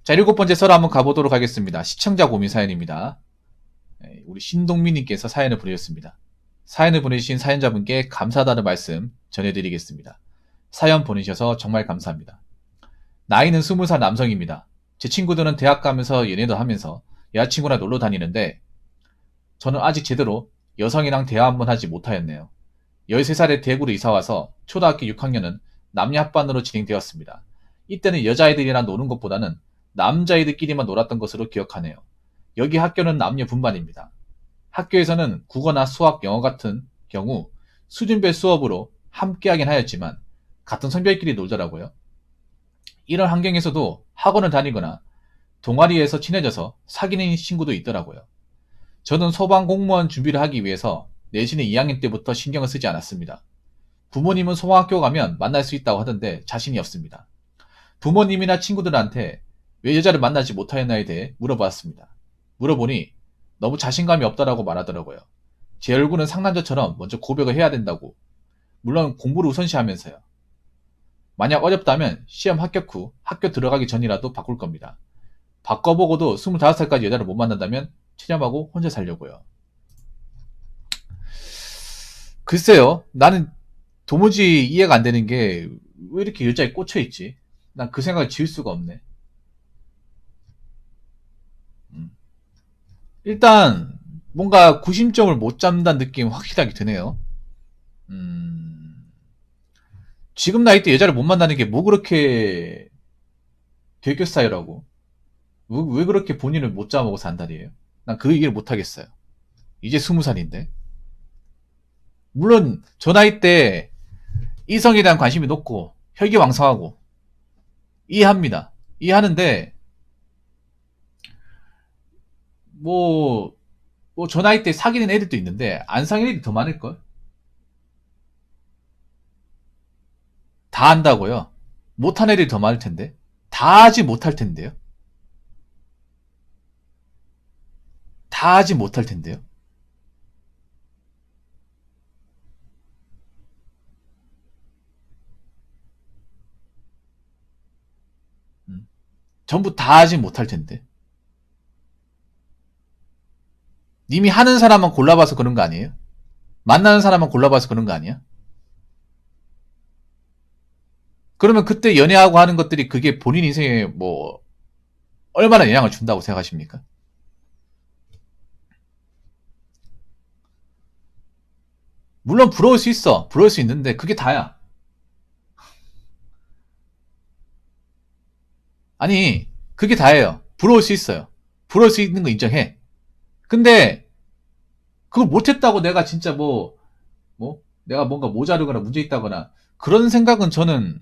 자, 7번째 썰 한번 가보도록 하겠습니다. 시청자 고민 사연입니다. 우리 신동민님께서 사연을 보내셨습니다. 사연을 보내주신 사연자분께 감사하다는 말씀 전해드리겠습니다. 사연 보내셔서 정말 감사합니다. 나이는 20살 남성입니다. 제 친구들은 대학 가면서 연애도 하면서 여자친구랑 놀러 다니는데 저는 아직 제대로 여성이랑 대화 한번 하지 못하였네요. 13살에 대구로 이사와서 초등학교 6학년은 남녀 합반으로 진행되었습니다. 이때는 여자아이들이랑 노는 것보다는 남자아이들끼리만 놀았던 것으로 기억하네요. 여기 학교는 남녀 분반입니다. 학교에서는 국어나 수학, 영어 같은 경우 수준별 수업으로 함께하긴 하였지만 같은 성별끼리 놀더라고요. 이런 환경에서도 학원을 다니거나 동아리에서 친해져서 사귀는 친구도 있더라고요. 저는 소방 공무원 준비를 하기 위해서 내신의 2학년 때부터 신경을 쓰지 않았습니다. 부모님은 소방학교 가면 만날 수 있다고 하던데 자신이 없습니다. 부모님이나 친구들한테 왜 여자를 만나지 못하였나에 대해 물어봤습니다. 물어보니 너무 자신감이 없다라고 말하더라고요. 제 얼굴은 상남자처럼 먼저 고백을 해야 된다고. 물론 공부를 우선시하면서요. 만약 어렵다면 시험 합격 후 학교 들어가기 전이라도 바꿀 겁니다. 바꿔보고도 25살까지 여자를 못 만난다면 체념하고 혼자 살려고요. 글쎄요. 나는 도무지 이해가 안 되는 게 왜 이렇게 여자에 꽂혀있지? 난 그 생각을 지울 수가 없네. 음. 일단 뭔가 구심점을 못 잡는다는 느낌 확실하게 드네요. 음, 지금 나이 때 여자를 못 만나는 게 뭐 그렇게 되겠어요라고. 왜 그렇게 본인을 못 잡아먹고 산다리에요? 난 그 얘기를 못 하겠어요. 이제 20살인데. 물론 저 나이 때 이성에 대한 관심이 높고 혈기왕성하고 이해합니다. 이해하는데 뭐 저 나이 때 사귀는 애들도 있는데 안 사귀는 애들이 더 많을걸? 다 한다고요? 못한 애들이 더 많을 텐데. 다 하지 못할 텐데요. 다 하지 못할 텐데요. 음. 전부 다 하지 못할 텐데. 님이 하는 사람만 골라봐서 그런 거 아니에요? 만나는 사람만 골라봐서 그런 거 아니야? 그러면 그때 연애하고 하는 것들이 그게 본인 인생에 뭐 얼마나 영향을 준다고 생각하십니까? 물론 부러울 수 있어. 부러울 수 있는데 그게 다야. 아니, 그게 다예요. 부러울 수 있어요. 부러울 수 있는 거 인정해. 근데 그걸 못했다고 내가 진짜 내가 뭔가 모자르거나 문제 있다거나 그런 생각은 저는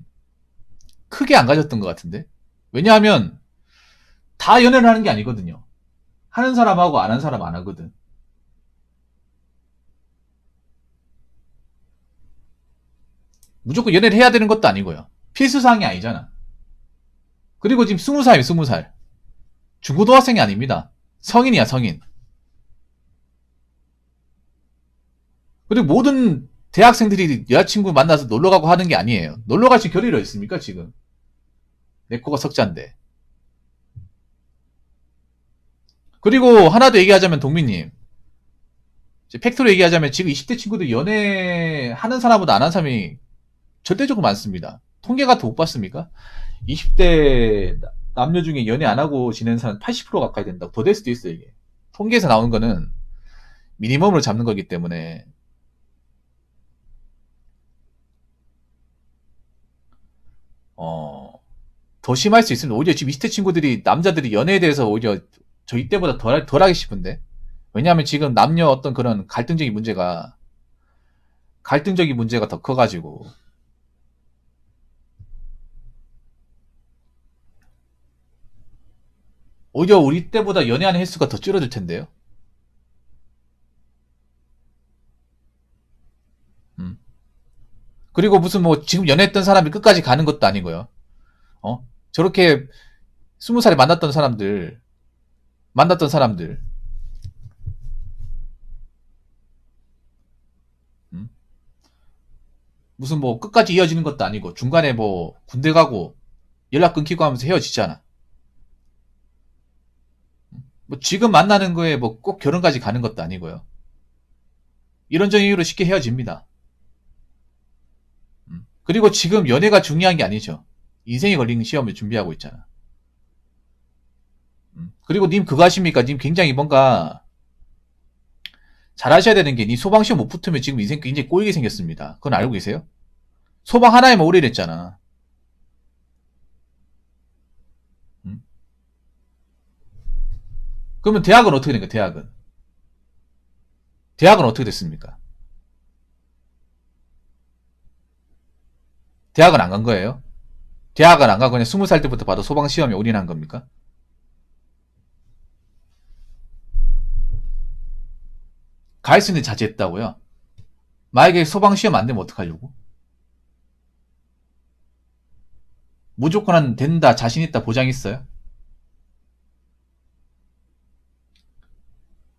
크게 안 가졌던 것 같은데. 왜냐하면 다 연애를 하는 게 아니거든요. 하는 사람하고 안 하는 사람 안 하거든. 무조건 연애를 해야 되는 것도 아니고요. 필수사항이 아니잖아. 그리고 지금 20살이에요, 20살. 중고등학생이 아닙니다. 성인이야, 성인. 그리고 모든 대학생들이 여자친구 만나서 놀러가고 하는 게 아니에요. 놀러갈 수 겨를이 있습니까, 지금? 내 거가 석자인데. 그리고 하나 더 얘기하자면, 동민님. 팩트로 얘기하자면, 지금 20대 친구들 연애하는 사람보다 안 하는 사람이 절대적으로 많습니다. 통계 같은 거 못 봤습니까? 20대 남녀 중에 연애 안 하고 지내는 사람 80% 가까이 된다고. 더 될 수도 있어요, 이게. 통계에서 나오는 거는 미니멈으로 잡는 거기 때문에. 어, 더 심할 수 있습니다. 오히려 지금 20대 친구들이, 남자들이 연애에 대해서 오히려 저희 때보다 덜하게 싶은데. 왜냐하면 지금 남녀 어떤 그런 갈등적인 문제가 더 커가지고. 오히려 우리 때보다 연애하는 횟수가 더 줄어들 텐데요. 음. 그리고 무슨 뭐 지금 연애했던 사람이 끝까지 가는 것도 아니고요. 저렇게 20살에 만났던 사람들, 음? 무슨 뭐 끝까지 이어지는 것도 아니고 중간에 뭐 군대 가고 연락 끊기고 하면서 헤어지잖아. 뭐 지금 만나는 거에 뭐 꼭 결혼까지 가는 것도 아니고요. 이런저런 이유로 쉽게 헤어집니다. 그리고 지금 연애가 중요한 게 아니죠. 인생에 걸린 시험을 준비하고 있잖아. 그리고 님 그거 아십니까? 님 굉장히 뭔가 잘하셔야 되는 게, 니 소방시험 못 붙으면 지금 인생 굉장히 꼬이게 생겼습니다. 그건 알고 계세요? 소방 하나에만 오래 됐잖아. 그러면 대학은 어떻게 된 거야, 대학은? 대학은 어떻게 됐습니까? 대학은 안 간 거예요? 대학은 안 가고 그냥 20살 때부터 봐도 소방시험에 올인한 겁니까? 갈 수 있는 자제했다고요? 만약에 소방시험 안 되면 어떡하려고? 무조건 된다, 자신 있다, 보장 있어요?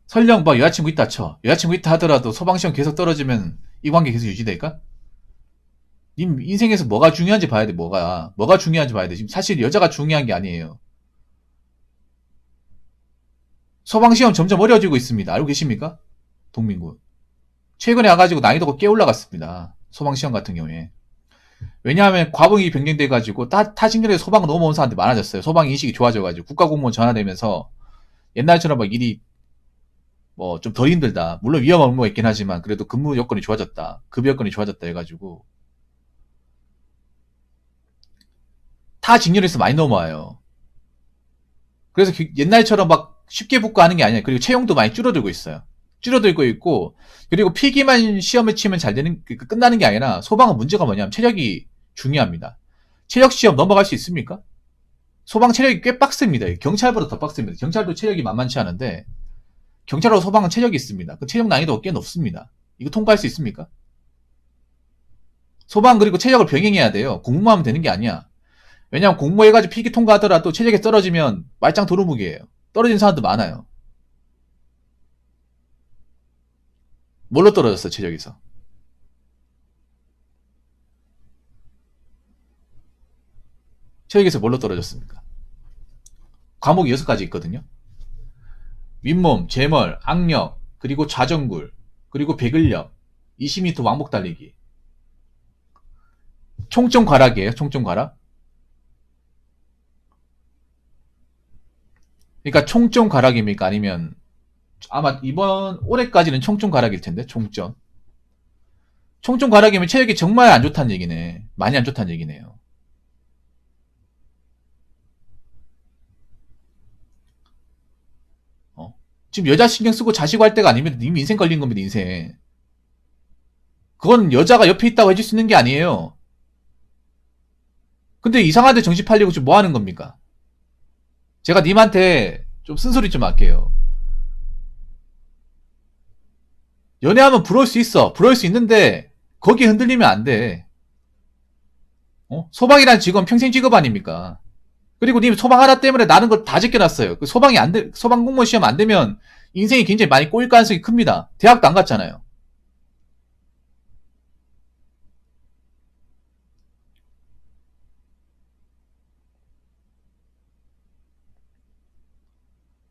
설령 뭐 여자친구 있다 쳐. 여자친구 있다 하더라도 소방시험 계속 떨어지면 이 관계 계속 유지될까? 님 인생에서 뭐가 중요한지 봐야 돼, 뭐가 중요한지 봐야 돼. 지금 사실 여자가 중요한 게 아니에요. 소방시험 점점 어려워지고 있습니다. 알고 계십니까? 동민군. 최근에 와가지고 난이도가 꽤 올라갔습니다. 소방시험 같은 경우에. 왜냐하면 과봉이 변경돼가지고 타 직렬에 소방 넘어온 사람들이 많아졌어요. 소방 인식이 좋아져가지고 국가공무원 전환되면서 옛날처럼 막 일이 뭐 좀 더 힘들다. 물론 위험한 업무가 있긴 하지만 그래도 근무 여건이 좋아졌다. 급여 여건이 좋아졌다 해가지고 타 직렬에서 많이 넘어와요. 그래서 옛날처럼 막 쉽게 붙고 하는 게 아니에요. 그리고 채용도 많이 줄어들고 있어요. 줄어들고 있고, 그리고 필기만 시험을 치면 잘 되는, 끝나는 게 아니라 소방은 문제가 뭐냐면 체력이 중요합니다. 체력 시험 넘어갈 수 있습니까? 소방 체력이 꽤 빡셉니다. 경찰보다 더 빡셉니다. 경찰도 체력이 만만치 않은데 경찰하고 소방은 체력이 있습니다. 그 체력 난이도가 꽤 높습니다. 이거 통과할 수 있습니까? 소방 그리고 체력을 병행해야 돼요. 공무만 하면 되는 게 아니야. 왜냐면 공모해가지고 필기 통과하더라도 체력이 떨어지면 말짱 도루묵이에요. 떨어진 사람도 많아요. 뭘로 떨어졌어, 체력에서? 체력에서 뭘로 떨어졌습니까? 과목이 6가지 있거든요. 윗몸, 제멀, 악력, 그리고 좌전굴, 그리고 배근력, 20m 왕복 달리기. 총점 과락이에요, 총점 과락. 그러니까 총점 과락입니까? 아니면 아마 이번 올해까지는 총점 과락일 텐데, 총점. 총점 과락이면 체력이 정말 안 좋다는 얘기네. 많이 안 좋다는 얘기네요. 지금 여자 신경 쓰고 자식 할 때가 아니면 이미 인생 걸린 겁니다, 인생. 그건 여자가 옆에 있다고 해줄 수 있는 게 아니에요. 근데 이상한데 정신 팔리고 지금 뭐 하는 겁니까? 제가 님한테 좀 쓴소리 좀 할게요. 연애하면 부러울 수 있어. 부러울 수 있는데 거기에 흔들리면 안 돼. 소방이란 직업 평생 직업 아닙니까? 그리고 님 소방 하나 때문에 나는 걸 다 제껴놨어요. 그 소방이 안 돼, 소방 공무원 시험 안 되면 인생이 굉장히 많이 꼬일 가능성이 큽니다. 대학도 안 갔잖아요.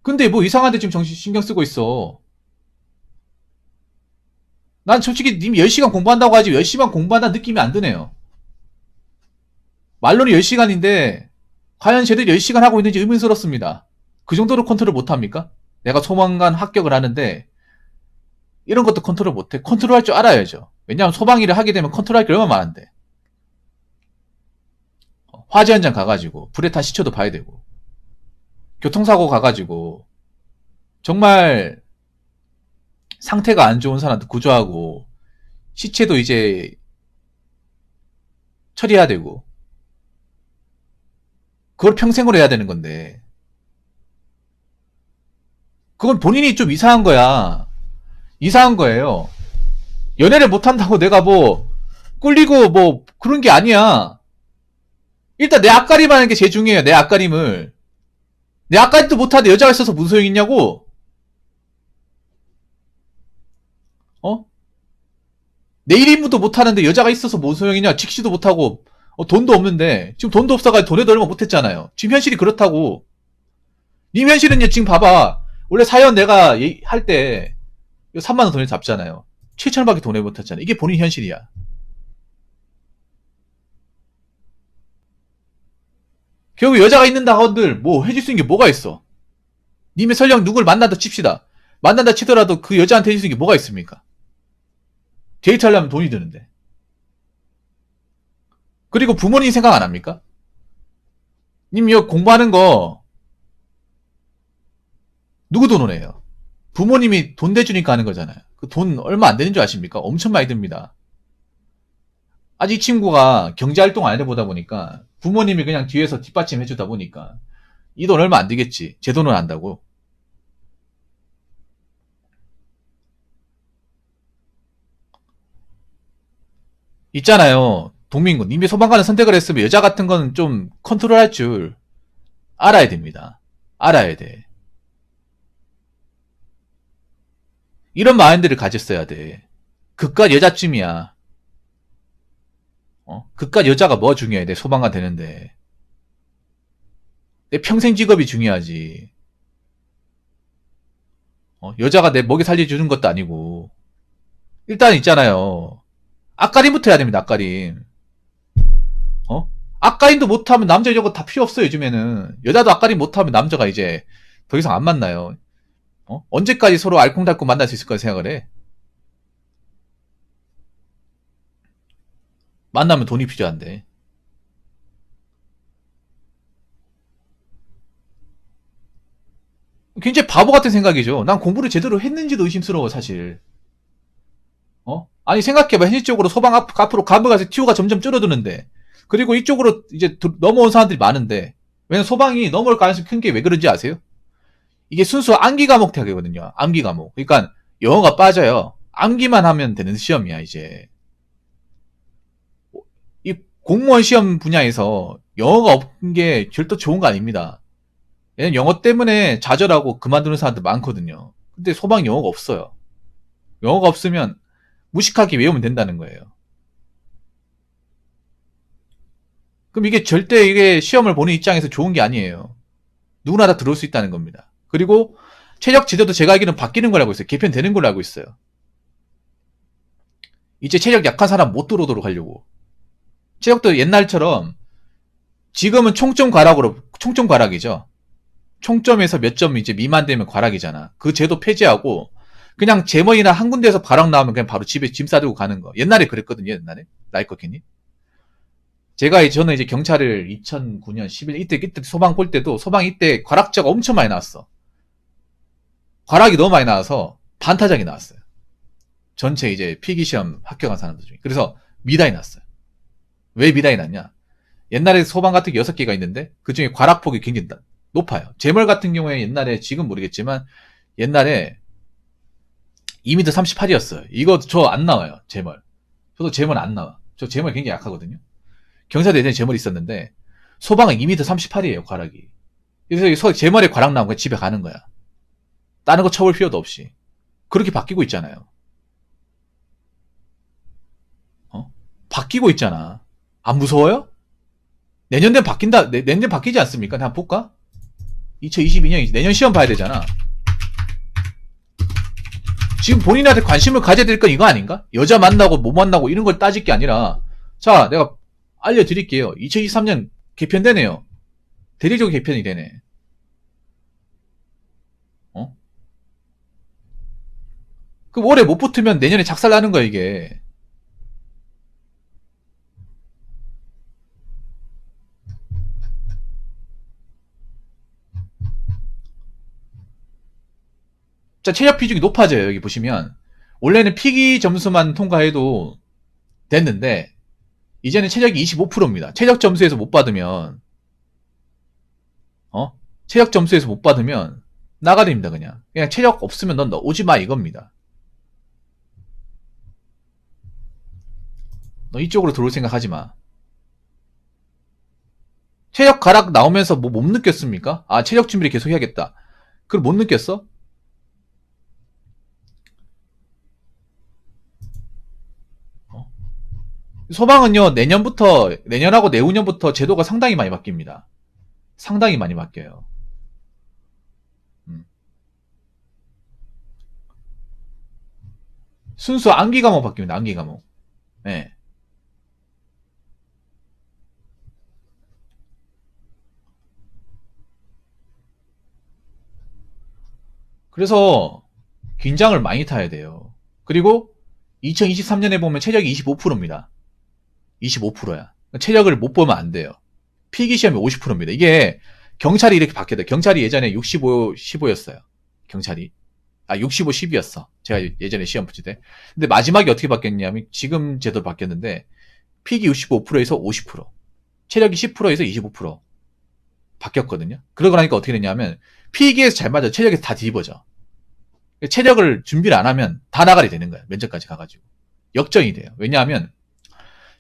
근데 뭐 이상한데 지금 정신 신경 쓰고 있어. 난 솔직히 님 10시간 공부한다고 하지 10시간 공부한다는 느낌이 안 드네요. 말로는 10시간인데 과연 제대로 10시간 하고 있는지 의문스럽습니다. 그 정도로 컨트롤 못합니까? 내가 소방관 합격을 하는데 이런 것도 컨트롤 못해. 컨트롤할 줄 알아야죠. 왜냐하면 소방 일을 하게 되면 컨트롤할 게 얼마나 많은데. 화재 현장 가가지고 불에 탄 시체도 봐야 되고 교통사고 가가지고 정말 상태가 안 좋은 사람들 구조하고 시체도 이제 처리해야 되고 그걸 평생으로 해야 되는 건데 그건 본인이 좀 이상한 거야. 이상한 거예요. 연애를 못한다고 내가 뭐 꿀리고 뭐 그런 게 아니야. 일단 내 앞가림 하는 게 제일 중요해요. 내 앞가림을. 내 앞가림도 못하는데 여자가 있어서 무슨 소용 있냐고. 내 1인분도 못하는데 여자가 있어서 뭔 소용이냐. 직시도 못하고 돈도 없는데 지금 돈도 없어가지고 돈에도 얼마 못했잖아요. 지금 현실이 그렇다고. 님 현실은요 지금 봐봐. 원래 사연 내가 할 때 3만 원 돈을 잡잖아요. 7천 원밖에 돈을 못 탔잖아. 이게 본인 현실이야. 결국 여자가 있는다 한들 뭐 해줄 수 있는 게 뭐가 있어? 님의 설령 누굴 만난다 칩시다. 만난다 치더라도 그 여자한테 해줄 수 있는 게 뭐가 있습니까? 데이트하려면 돈이 드는데. 그리고 부모님 생각 안 합니까? 님 이거 공부하는 거 누구 돈으로 해요? 부모님이 돈 대주니까 하는 거잖아요. 그 돈 얼마 안 되는 줄 아십니까? 엄청 많이 듭니다. 아직 이 친구가 경제활동 안 해보다 보니까 부모님이 그냥 뒤에서 뒷받침 해주다 보니까 이 돈 얼마 안 되겠지. 제 돈은 안다고. 있잖아요. 동민군. 님이 소방관을 선택을 했으면 여자 같은 거는 좀 컨트롤할 줄 알아야 됩니다. 알아야 돼. 이런 마인드를 가졌어야 돼. 그깟 여자쯤이야. 그깟 여자가 뭐 중요해. 내 소방관 되는데. 내 평생 직업이 중요하지. 여자가 내 먹이 살려주는 것도 아니고. 일단 있잖아요. 앞가림부터 해야 됩니다. 앞가림. 앞가림도 못하면 남자 여자 다 필요 없어요. 요즘에는. 여자도 앞가림 못하면 남자가 이제 더 이상 안 만나요. 언제까지 서로 알콩달콩 만날 수 있을 거라 생각을 해? 만나면 돈이 필요한데. 굉장히 바보 같은 생각이죠. 난 공부를 제대로 했는지도 의심스러워, 사실. 아니, 생각해봐. 현실적으로 소방 앞으로 가서 티오가 점점 줄어드는데. 그리고 이쪽으로 이제 넘어온 사람들이 많은데. 왜냐면 소방이 넘어올 가능성이 큰 게 왜 그런지 아세요? 이게 순수 암기 과목 대학이거든요. 암기 과목. 그러니까 영어가 빠져요. 암기만 하면 되는 시험이야, 이제. 이 공무원 시험 분야에서 영어가 없는 게 절대 좋은 거 아닙니다. 얘는 영어 때문에 좌절하고 그만두는 사람들 많거든요. 근데 소방 영어가 없어요. 영어가 없으면 무식하게 외우면 된다는 거예요. 그럼 이게 절대 이게 시험을 보는 입장에서 좋은 게 아니에요. 누구나 다 들어올 수 있다는 겁니다. 그리고 체력 지도도 제가 알기로는 바뀌는 걸 알고 있어요. 개편되는 걸로 알고 있어요. 이제 체력 약한 사람 못 들어오도록 하려고. 체력도 옛날처럼 지금은 총점 과락이죠. 총점에서 몇 점 이제 미만 되면 과락이잖아. 그 제도 폐지하고 그냥 제머이나 한 군데에서 과락 나오면 그냥 바로 집에 짐 싸들고 가는 거. 옛날에 그랬거든요. 옛날에 라이커키님. 저는 이제 경찰을 2009년 11 이때 소방 볼 때도 소방 이때 과락자가 엄청 많이 나왔어. 과락이 너무 많이 나와서 반타작이 나왔어요. 전체 이제 필기시험 합격한 사람들 중에. 그래서 미달이 났어요. 왜 미달이 났냐? 옛날에 소방 같은 게 6개가 있는데 그 중에 과락폭이 굉장히 높아요. 제멀 같은 경우에 옛날에 지금 모르겠지만 옛날에 2m 38이었어요. 이거 저 안 나와요. 제멀. 저도 제멀 안 나와. 저 제멀 굉장히 약하거든요. 경찰도 예전에 제멀 있었는데 소방은 2m 38이에요. 과락이. 그래서 제멀에 과락 나오면 집에 가는 거야. 다른 거 쳐볼 필요도 없이. 그렇게 바뀌고 있잖아요. 바뀌고 있잖아. 안 무서워요? 내년 되면 바뀐다. 내년 바뀌지 않습니까? 한번 볼까? 2022년이지. 내년 시험 봐야 되잖아. 지금 본인한테 관심을 가져야 될 건 이거 아닌가? 여자 만나고 못 만나고 이런 걸 따질 게 아니라 자, 내가 알려드릴게요. 2023년 개편되네요. 대리적 개편이 되네. 그 올해 못 붙으면 내년에 작살나는 거야, 이게. 자, 체력 비중이 높아져요. 여기 보시면. 원래는 필기 점수만 통과해도 됐는데, 이제는 체력이 25%입니다. 체력 점수에서 못 받으면, 체력 점수에서 못 받으면, 나가립니다, 그냥. 그냥 체력 없으면 넌 오지 마, 이겁니다. 너 이쪽으로 들어올 생각 하지 마. 체력 가락 나오면서 뭐 못 느꼈습니까? 아, 체력 준비를 계속 해야겠다. 그걸 못 느꼈어? 소방은요, 내년하고 내후년부터 제도가 상당히 많이 바뀝니다. 상당히 많이 바뀌어요. 순수 암기 과목 바뀝니다. 암기 과목. 예. 그래서 긴장을 많이 타야 돼요. 그리고 2023년에 보면 체력이 25%입니다. 25%야. 체력을 못 보면 안 돼요. 필기시험이 50%입니다. 이게 경찰이 이렇게 바뀌어요. 경찰이 예전에 65, 15였어요. 경찰이. 65, 10이었어. 제가 예전에 시험 붙일 때. 근데 마지막에 어떻게 바뀌었냐면 지금 제도로 바뀌었는데 필기 65%에서 50%, 체력이 10%에서 25% 바뀌었거든요. 그러고 나니까 어떻게 됐냐면 필기에서 잘 맞아. 체력에서 다 뒤집어져. 체력을 준비를 안 하면 다 나가리 되는 거야. 면접까지 가가지고. 역전이 돼요. 왜냐하면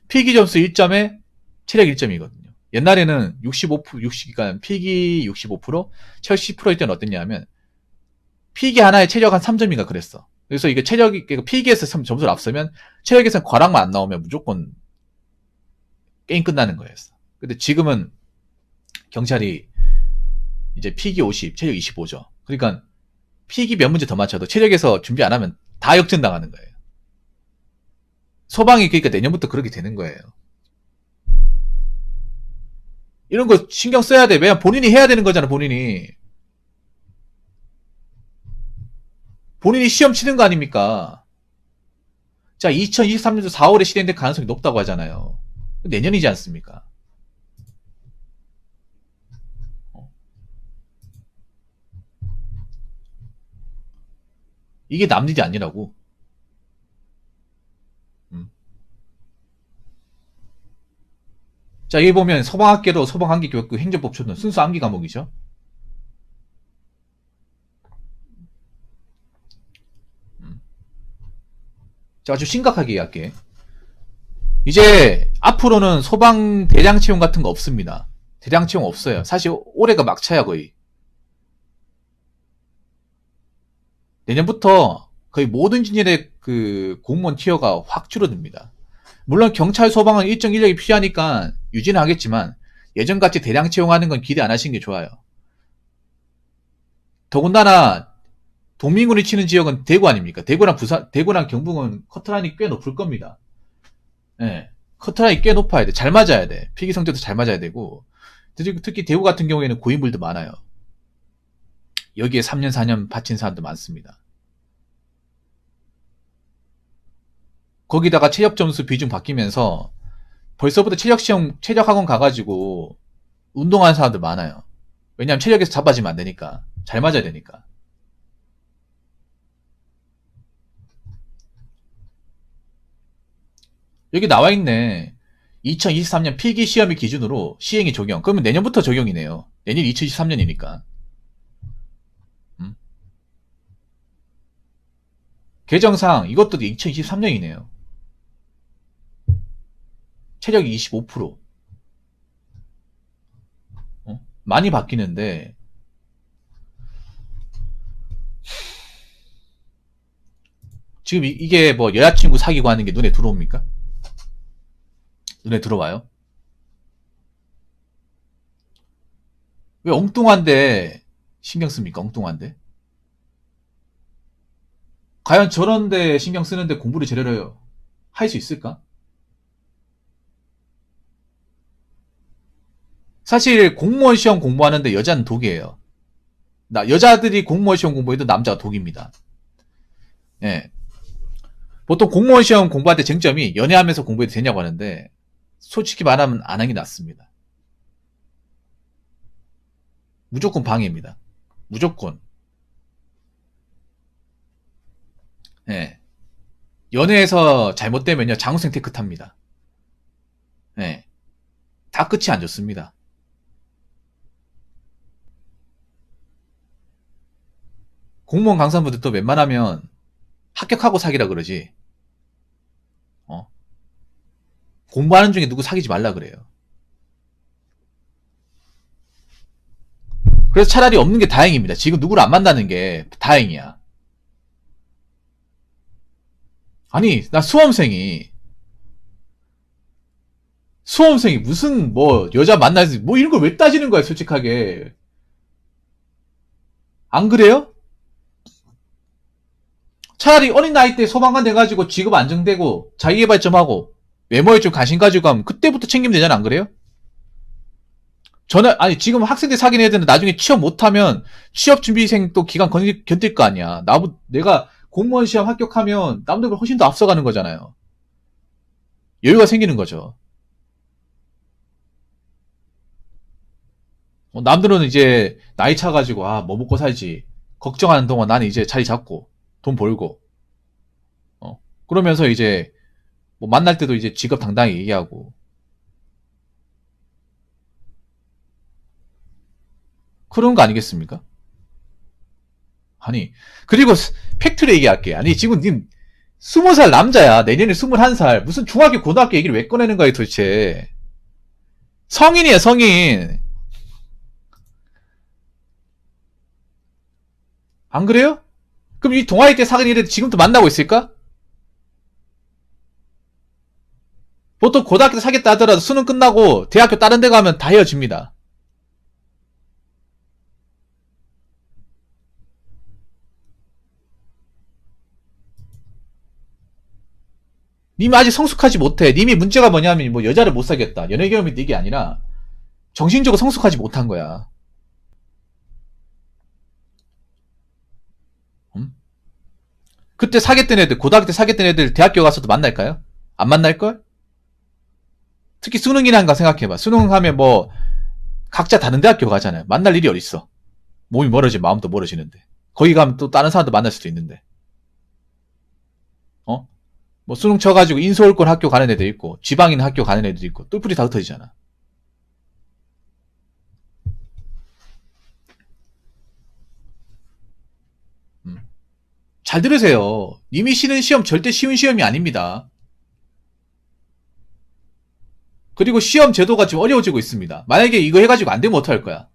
필기 점수 1점에 체력 1점이거든요. 옛날에는 그러니까 필기 65%, 체력 10%일 때는 어땠냐면 필기 하나에 체력 한 3점인가 그랬어. 그래서 이게 체력이, 필기에서 점수를 앞서면 체력에서 과락만 안 나오면 무조건 게임 끝나는 거였어. 근데 지금은 경찰이 이제 필기 50, 체력 25죠. 그러니까 필기 몇 문제 더 맞춰도 체력에서 준비 안 하면 다 역전당하는 거예요. 소방이 그러니까 내년부터 그렇게 되는 거예요. 이런 거 신경 써야 돼. 왜냐면 본인이 해야 되는 거잖아, 본인이. 본인이 시험 치는 거 아닙니까? 자, 2023년도 4월에 실행될 가능성이 높다고 하잖아요. 내년이지 않습니까? 이게 남일이 아니라고. 자, 여기 보면 소방학계로 소방암기교육부 행정법초등 순수 암기 과목이죠. 자, 아주 심각하게 이야기할게. 이제 앞으로는 소방 대량 채용 같은 거 없습니다. 대량 채용 없어요. 사실 올해가 막차야 거의. 내년부터 거의 모든 진열의 그 공무원 티어가 확 줄어듭니다. 물론 경찰 소방은 일정 인력이 필요하니까 유지는 하겠지만 예전같이 대량 채용하는 건 기대 안 하시는 게 좋아요. 더군다나 동민군이 치는 지역은 대구 아닙니까? 대구랑 경북은 커트라인이 꽤 높을 겁니다. 예. 커트라인이 꽤 높아야 돼. 잘 맞아야 돼. 필기 성적도 잘 맞아야 되고. 특히 대구 같은 경우에는 고인물도 많아요. 여기에 3년, 4년 바친 사람도 많습니다. 거기다가 체력 점수 비중 바뀌면서 벌써부터 체력 학원 가가지고 운동하는 사람들 많아요. 왜냐하면 체력에서 자빠지면 안 되니까. 잘 맞아야 되니까. 여기 나와 있네. 2023년 필기 시험일 기준으로 시행이 적용. 그러면 내년부터 적용이네요. 내년 2023년이니까. 개정상 이것도 2023년이네요. 체력이 25%. 많이 바뀌는데 지금 이게 뭐 여자친구 사귀고 하는 게 눈에 들어옵니까? 눈에 들어와요? 왜 엉뚱한데 신경 씁니까? 엉뚱한데? 과연 저런데 신경 쓰는데 공부를 제대로 할 수 있을까? 사실 공무원 시험 공부하는데 여자는 독이에요. 여자들이 공무원 시험 공부해도 남자가 독입니다. 예. 보통 공무원 시험 공부할 때 쟁점이 연애하면서 공부해도 되냐고 하는데 솔직히 말하면 안 하는 게 낫습니다. 무조건 방해입니다. 무조건. 예. 연애에서 잘못되면요 장우생 테크 탑니다. 예. 다 끝이 안 좋습니다. 공무원 강사분들도 웬만하면 합격하고 사귀라 그러지. 공부하는 중에 누구 사귀지 말라 그래요. 그래서 차라리 없는 게 다행입니다. 지금 누구를 안 만나는 게 다행이야. 아니, 나 수험생이 무슨 뭐 여자 만나서 뭐 이런 걸 왜 따지는 거야, 솔직하게. 안 그래요? 차라리 어린 나이 때 소방관 돼가지고 직업 안정되고 자기개발점하고 외모에 좀 관심 가지고 가면 그때부터 챙기면 되잖아, 안 그래요? 아니, 지금 학생들 사귄 애들은 나중에 취업 못하면 취업준비생 또 기간 견딜 거 아니야. 내가 공무원 시험 합격하면 남들보다 훨씬 더 앞서가는 거잖아요. 여유가 생기는 거죠. 남들은 이제 나이 차가지고, 뭐 먹고 살지. 걱정하는 동안 나는 이제 자리 잡고, 돈 벌고, 그러면서 이제, 뭐 만날 때도 이제 직업 당당히 얘기하고. 그런 거 아니겠습니까? 아니, 그리고 팩트를 얘기할게. 아니, 지금 님, 20살 남자야. 내년에 21살. 무슨 중학교, 고등학교 얘기를 왜 꺼내는 거야, 도대체. 성인이야, 성인. 안 그래요? 그럼 이 동아리 때 사귄 애들 지금도 만나고 있을까? 보통 고등학교 때 사귀었다 하더라도 수능 끝나고 대학교 다른 데 가면 다 헤어집니다. 님이 아직 성숙하지 못해. 님이 문제가 뭐냐면 뭐 여자를 못 사귀었다. 연애 경험이 이게 아니라 정신적으로 성숙하지 못한 거야. 음? 그때 사귀었던 애들, 고등학교 때 사귀었던 애들 대학교 가서도 만날까요? 안 만날걸? 특히 수능이란가 생각해봐. 수능하면 뭐 각자 다른 대학교 가잖아요. 만날 일이 어딨어. 몸이 멀어지면 마음도 멀어지는데. 거기 가면 또 다른 사람도 만날 수도 있는데. 어? 뭐 수능 쳐가지고 인서울권 학교 가는 애도 있고 지방인 학교 가는 애도 있고 뿔뿔이 다 흩어지잖아. 음. 잘 들으세요. 님이 치는 시험 절대 쉬운 시험이 아닙니다. 그리고 시험 제도가 지금 어려워지고 있습니다. 만약에 이거 해가지고 안 되면 어떡할 거야?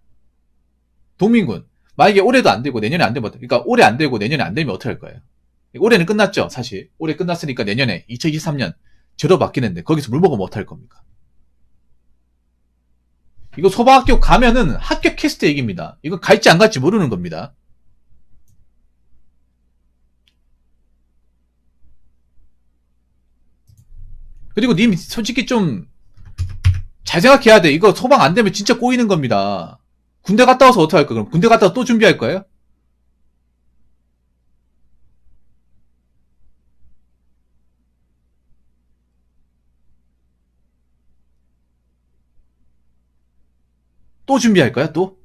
동민군. 만약에 올해도 안 되고 내년에 안 되면 그러니까 올해 안 되고 내년에 안 되면 어떡할 거예요? 올해는 끝났죠, 사실. 올해 끝났으니까 내년에 2023년 제도 바뀌는데 거기서 물 먹으면 어떡할 겁니까? 이거 소방학교 가면은 합격했을 때 얘기입니다. 이거 갈지 안 갈지 모르는 겁니다. 그리고 님 솔직히 좀 잘 생각해야 돼. 이거 소방 안 되면 진짜 꼬이는 겁니다. 군대 갔다 와서 어떡할 거야? 그럼 군대 갔다 와서 또 준비할 거예요? 또 준비할 거야? 또?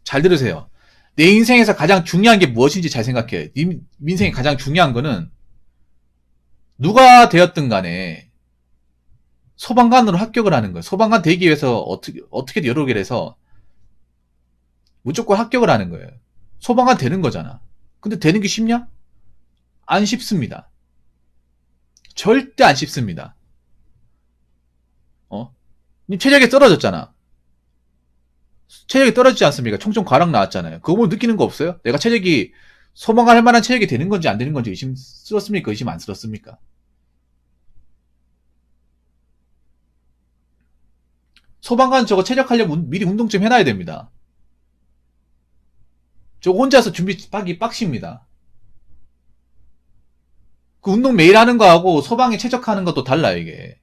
잘 들으세요. 내 인생에서 가장 중요한 게 무엇인지 잘 생각해. 님 인생에 가장 중요한 거는 누가 되었든 간에 소방관으로 합격을 하는 거예요. 소방관 되기 위해서 어떻게든 여러 개를 해서 무조건 합격을 하는 거예요. 소방관 되는 거잖아. 근데 되는 게 쉽냐? 안 쉽습니다. 절대 안 쉽습니다. 님 체력이 떨어졌잖아. 체력이 떨어지지 않습니까? 총총 과락 나왔잖아요. 그거 보면 느끼는 거 없어요? 내가 체력이 소방관 할 만한 체력이 되는 건지 안 되는 건지 의심스럽습니까? 의심 안 스럽습니까? 소방관 저거 체력하려면 미리 운동 좀 해놔야 됩니다. 저거 혼자서 준비하기 빡십니다. 그 운동 매일 하는 거하고 소방에 최적화하는 것도 달라 이게.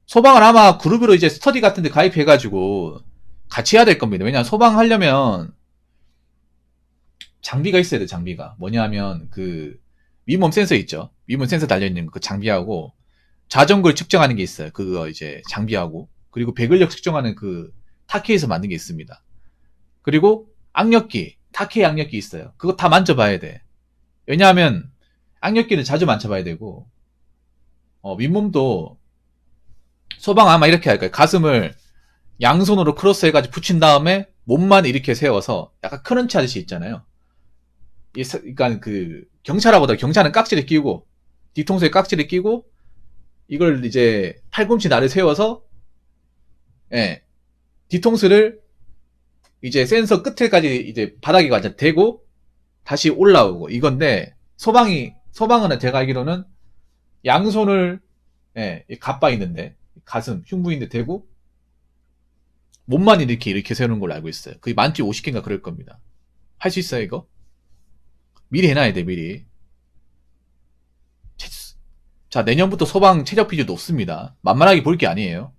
소방을 아마 그룹으로 이제 스터디 같은 데 가입해가지고 같이 해야 될 겁니다. 왜냐면 소방 하려면 장비가 있어야 돼, 장비가. 뭐냐면 그 윗몸 센서 있죠. 윗몸 센서 달려있는 그 장비하고 자전거를 측정하는 게 있어요. 그거 이제 장비하고 그리고 배근력 측정하는 그 타케에서 만든 게 있습니다. 그리고 악력기, 타케 악력기 있어요. 그거 다 만져봐야 돼. 왜냐하면 악력기는 자주 만져봐야 되고 윗몸도 소방 아마 이렇게 할 거예요. 가슴을 양손으로 크로스 해가지고 붙인 다음에 몸만 이렇게 세워서 약간 크런치 하듯이 있잖아요. 그러니까 그 경찰하고도 경찰은 깍지를 끼고 뒤통수에 깍지를 끼고 이걸 이제 팔꿈치 나를 세워서 예, 뒤통수를 이제 센서 끝에까지 이제 바닥에 완전 대고 다시 올라오고 이건데 소방은 제가 알기로는 양손을 예, 갑바 있는데 가슴, 흉부인데 대고 몸만 이렇게 세우는 걸로 알고 있어요. 그게 만지 50개인가 그럴 겁니다. 할 수 있어요, 이거? 미리 해놔야 돼, 미리. 자, 내년부터 소방 체력 비중 높습니다. 만만하게 볼 게 아니에요.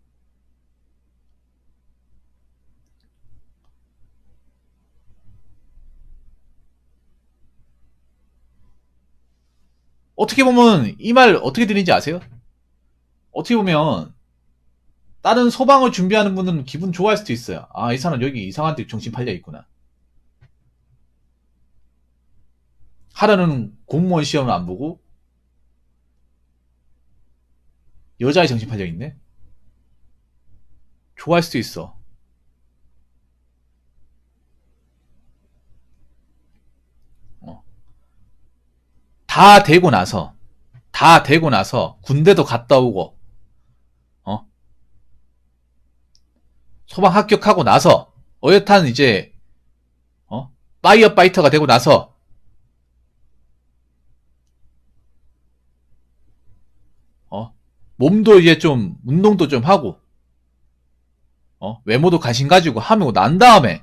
어떻게 보면 이 말 어떻게 들리는지 아세요? 어떻게 보면 다른 소방을 준비하는 분은 기분 좋아할 수도 있어요. 아, 이 사람 여기 이상한 데 정신 팔려 있구나. 하라는 공무원 시험을 안 보고 여자의 정신 팔려 있네? 좋아할 수도 있어. 어. 다 되고 나서 군대도 갔다 오고 어? 소방 합격하고 나서 어엿한 이제 파이어 파이터가 되고 나서 몸도 이제 좀 운동도 좀 하고 외모도 관심 가지고 하고 난 다음에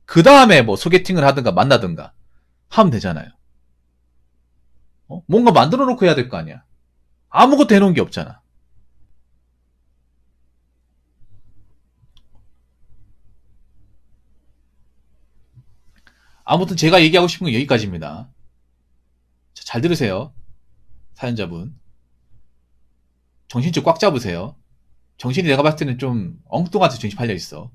그 다음에 뭐 소개팅을 하든가 만나든가 하면 되잖아요. 뭔가 만들어 놓고 해야 될 거 아니야. 아무것도 해놓은 게 없잖아. 아무튼 제가 얘기하고 싶은 건 여기까지입니다. 자, 잘 들으세요. 사연자분. 정신 좀 꽉 잡으세요. 정신이 내가 봤을 때는 좀 엉뚱하게 정신 팔려 있어.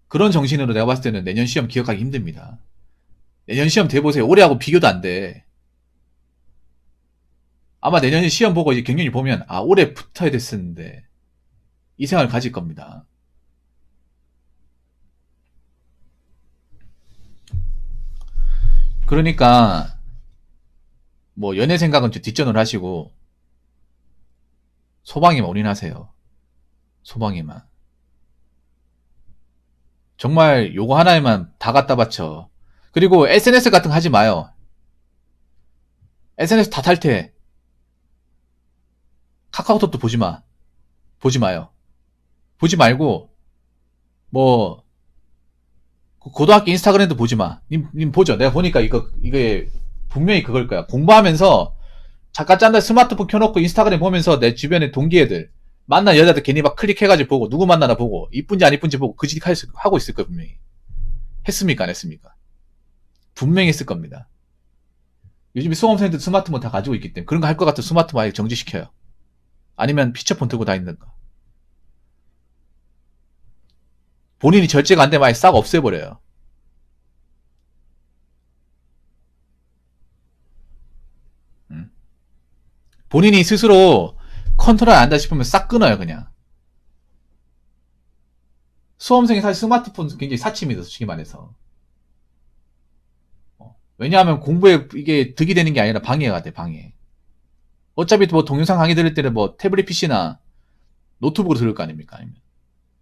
그런 정신으로 내가 봤을 때는 내년 시험 기억하기 힘듭니다. 내년 시험 대보세요. 올해하고 비교도 안 돼. 아마 내년 시험 보고 이제 경륜이 보면 아 올해 붙어야 됐었는데 이 생각을 가질 겁니다. 그러니까 뭐 연애 생각은 좀 뒷전을 하시고 소방에만 올인하세요. 소방에만. 정말 요거 하나에만 다 갖다 바쳐. 그리고 SNS 같은 거 하지 마요. SNS 다 탈퇴해. 카카오톡도 보지 마. 보지 마요. 보지 말고 뭐 고등학교 인스타그램도 보지 마. 님 보죠. 내가 보니까 이게 분명히 그걸 거야. 공부하면서 잠깐 짠다 스마트폰 켜놓고 인스타그램 보면서 내 주변에 동기 애들 만난 여자들 괜히 막 클릭해가지고 보고 누구 만나나 보고 이쁜지 안 이쁜지 보고 그짓 하고 있을 거야 분명히. 했습니까 안 했습니까? 분명히 했을 겁니다. 요즘 수험생들 스마트폰 다 가지고 있기 때문에 그런 거 할 것 같아 스마트폰 아예 정지시켜요. 아니면 피처폰 들고 다니는가. 본인이 절제가 안 되면 아예 싹 없애버려요. 본인이 스스로 컨트롤 안 한다 싶으면 싹 끊어요 그냥. 수험생이 사실 스마트폰 굉장히 사치입니다 솔직히 말해서. 왜냐하면 공부에 이게 득이 되는 게 아니라 방해가 돼 방해. 어차피 뭐 동영상 강의 들을 때는 뭐 태블릿 PC나 노트북으로 들을 거 아닙니까?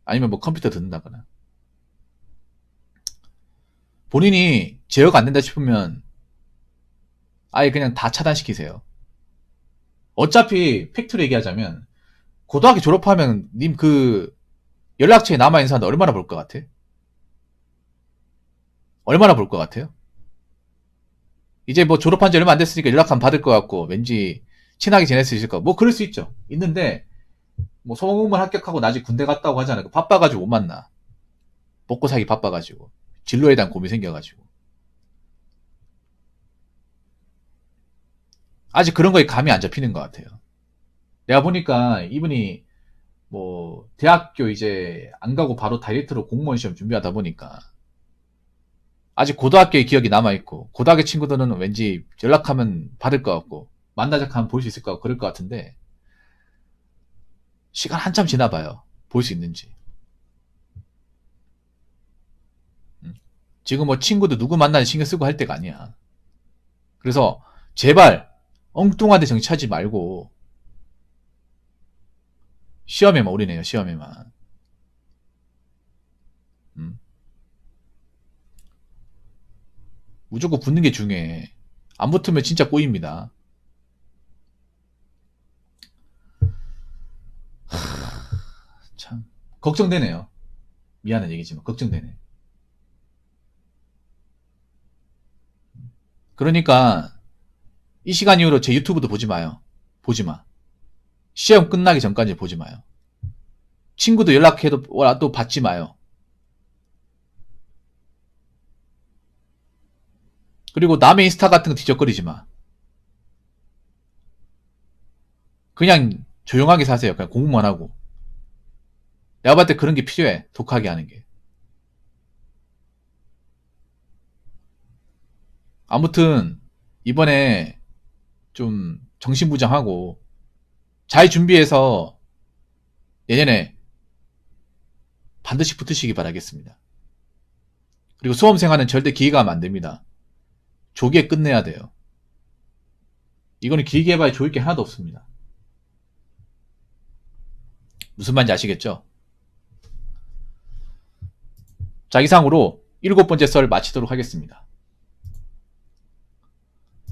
아니면 뭐 컴퓨터 듣는다거나. 본인이 제어가 안 된다 싶으면 아예 그냥 다 차단시키세요. 어차피 팩트로 얘기하자면 고등학교 졸업하면 님 그 연락처에 남아있는 사람들 얼마나 볼 것 같아? 얼마나 볼 것 같아요? 이제 뭐 졸업한 지 얼마 안 됐으니까 연락 한번 받을 것 같고 왠지 친하게 지낼 수 있을 것 같고 뭐 그럴 수 있죠. 있는데 뭐 소방공무원 합격하고 나중에 군대 갔다 오고 하잖아요. 바빠가지고 못 만나. 먹고 살기 바빠가지고 진로에 대한 고민이 생겨가지고 아직 그런 거에 감이 안 잡히는 것 같아요. 내가 보니까 이분이 뭐 대학교 이제 안 가고 바로 다이렉트로 공무원 시험 준비하다 보니까 아직 고등학교의 기억이 남아있고 고등학교 친구들은 왠지 연락하면 받을 것 같고 만나자 하면 볼 수 있을 것 같고 그럴 것 같은데 시간 한참 지나봐요. 볼 수 있는지. 지금 뭐 친구도 누구 만나는 신경 쓰고 할 때가 아니야. 그래서 제발 엉뚱한 데 정치하지 말고 시험에만 올인해요. 시험에만. 무조건 붙는 게 중요해. 안 붙으면 진짜 꼬입니다. 걱정되네요. 미안한 얘기지만 걱정되네. 그러니까 이 시간 이후로 제 유튜브도 보지 마요. 보지 마. 시험 끝나기 전까지 보지 마요. 친구도 연락해도 또 받지 마요. 그리고 남의 인스타 같은 거 뒤적거리지 마. 그냥 조용하게 사세요. 그냥 공부만 하고. 내가 봤을 때 그런 게 필요해. 독하게 하는 게. 아무튼 이번에 좀 정신부장하고 잘 준비해서 내년에 반드시 붙으시기 바라겠습니다. 그리고 수험생활은 절대 길게 하면 안 됩니다. 조기에 끝내야 돼요. 이거는 길게 해봐야 좋을 게 하나도 없습니다. 무슨 말인지 아시겠죠? 자, 이상으로 7번째 썰 마치도록 하겠습니다.